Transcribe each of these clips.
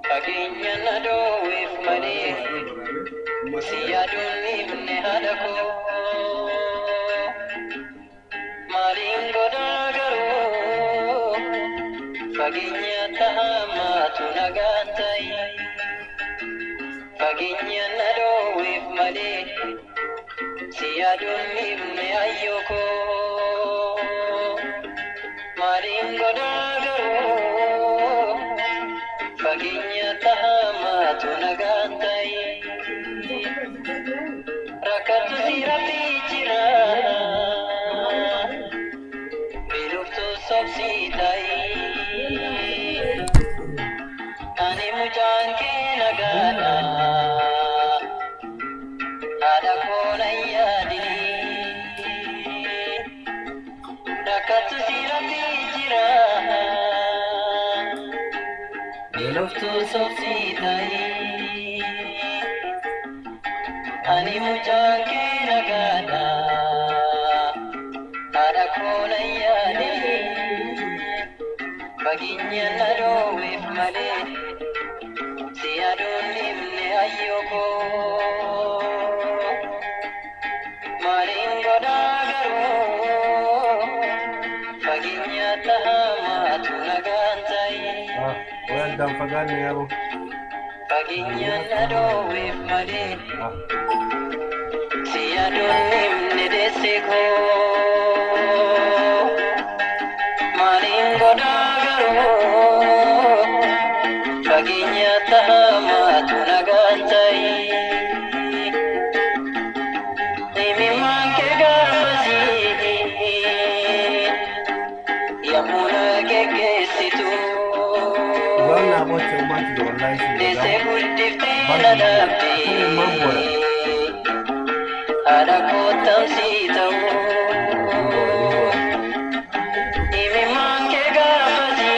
Faginya nado if mali siyadun ibne halako malingo dagaru faginya tahama tunagatai faginya nado if mali siyadun ibne ayoko malingo dagaru faginya tahama tunagantai rakatu sirati jira biluftu sobsitai ani mujan ke nagada ada kona yadi rakatu sirati jira biluftu sobsitai ani mujan ke nagada ada kona yadi baginya nado if male siyadun ibne ayoko malingo dagaru baginya tahama tunagantai Well done, Fagani, Abu. baginya nado if male siyadun ibne desiko malingo dagaru baginya tahama tunagantai imi manke garbasi yamuna gegesitu Well, I want to do a nice dese gultifte nadabdi ada kotam sitau imi manke garbasi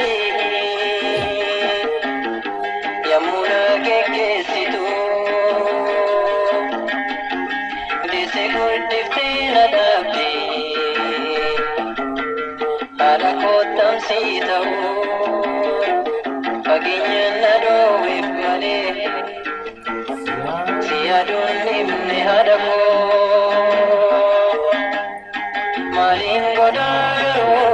yamuna gegesitu dese gultifte nadabdi ada kotam sitau baginya nado if male siyadun ibne hadako malingo dagaru